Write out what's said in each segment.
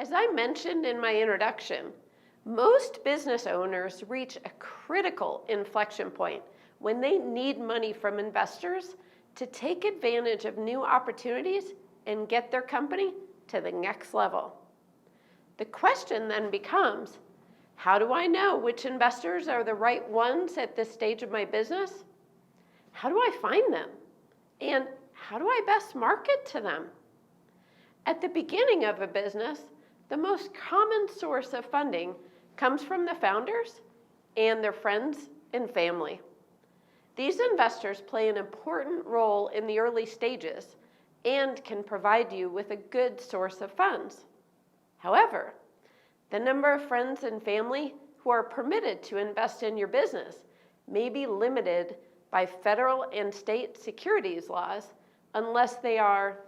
As I mentioned in my introduction, most business owners reach a critical inflection point when they need money from investors to take advantage of new opportunities and get their company to the next level. The question then becomes, how do I know which investors are the right ones at this stage of my business? How do I find them? And how do I best market to them? At the beginning of a business, the most common source of funding comes from the founders and their friends and family. These investors play an important role in the early stages and can provide you with a good source of funds. However, the number of friends and family who are permitted to invest in your business may be limited by federal and state securities laws unless they are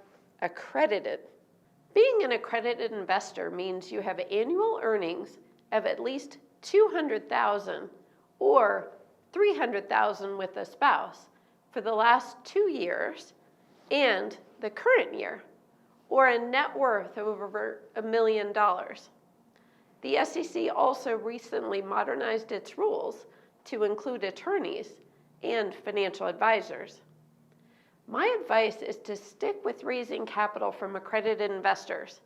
accredited. Being an accredited investor means you have annual earnings of at least $200,000 or $300,000 with a spouse for the last 2 years and the current year, or a net worth of over $1 million. The SEC also recently modernized its rules to include attorneys and financial advisors. My advice is to stick with raising capital from accredited investors.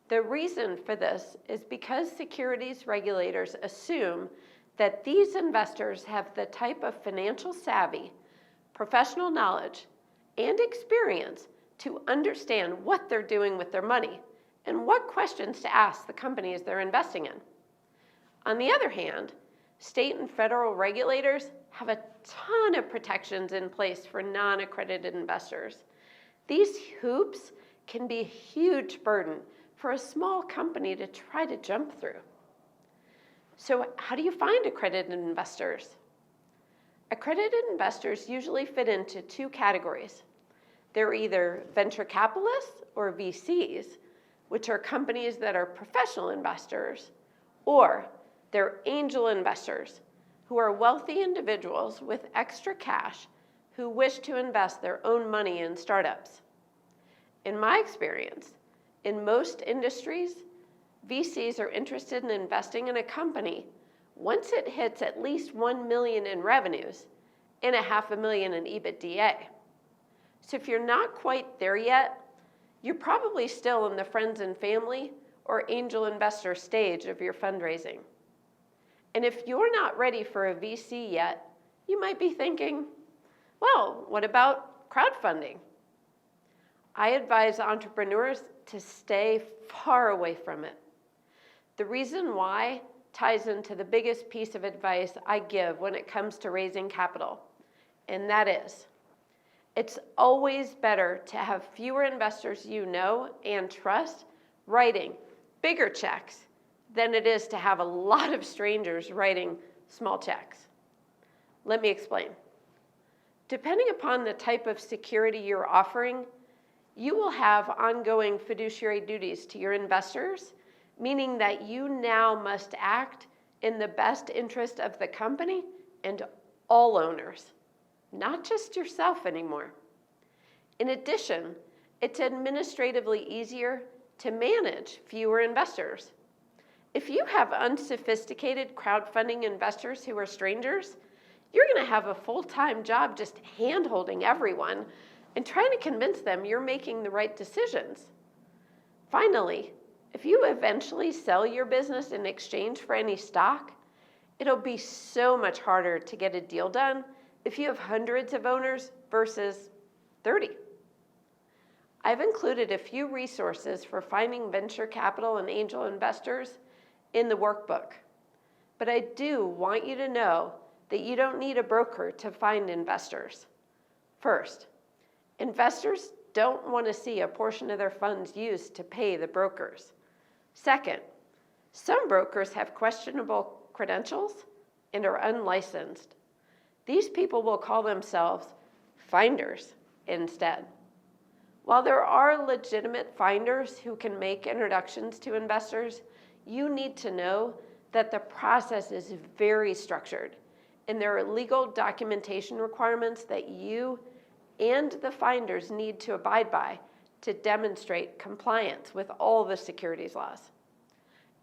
The reason for this is because securities regulators assume that these investors have the type of financial savvy, professional knowledge, and experience to understand what they're doing with their money and what questions to ask the companies they're investing in. On the other hand, state and federal regulators have a ton of protections in place for non-accredited investors. These hoops can be a huge burden for a small company to try to jump through. So how do you find accredited investors? Accredited investors usually fit into 2 categories. They're either venture capitalists or VCs, which are companies that are professional investors, or they're angel investors, who are wealthy individuals with extra cash who wish to invest their own money in startups. In my experience, in most industries, VCs are interested in investing in a company once it hits at least $1 million in revenues and $500,000 in EBITDA. So if you're not quite there yet, you're probably still in the friends and family or angel investor stage of your fundraising. And if you're not ready for a VC yet, you might be thinking, well, what about crowdfunding? I advise entrepreneurs to stay far away from it. The reason why ties into the biggest piece of advice I give when it comes to raising capital, and that is, it's always better to have fewer investors you know and trust writing bigger checks than it is to have a lot of strangers writing small checks. Let me explain. Depending upon the type of security you're offering, you will have ongoing fiduciary duties to your investors, meaning that you now must act in the best interest of the company and all owners, not just yourself anymore. In addition, it's administratively easier to manage fewer investors. If you have unsophisticated crowdfunding investors who are strangers, you're going to have a full-time job just hand-holding everyone and trying to convince them you're making the right decisions. Finally, if you eventually sell your business in exchange for any stock, it'll be so much harder to get a deal done if you have hundreds of owners versus 30. I've included a few resources for finding venture capital and angel investors in the workbook. But I do want you to know that you don't need a broker to find investors. First, investors don't want to see a portion of their funds used to pay the brokers. Second, some brokers have questionable credentials and are unlicensed. These people will call themselves finders instead. While there are legitimate finders who can make introductions to investors, you need to know that the process is very structured and there are legal documentation requirements that you and the finders need to abide by to demonstrate compliance with all the securities laws.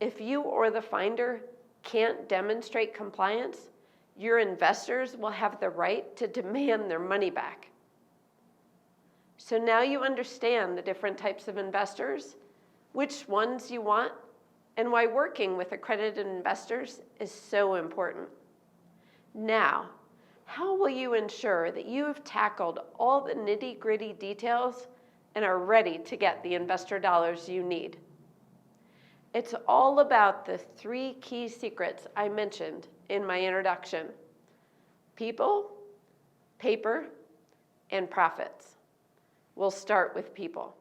If you or the finder can't demonstrate compliance, your investors will have the right to demand their money back. So now you understand the different types of investors, which ones you want, and why working with accredited investors is so important. Now, how will you ensure that you have tackled all the nitty-gritty details and are ready to get the investor dollars you need? It's all about the 3 key secrets I mentioned in my introduction: people, paper, and profits. We'll start with people.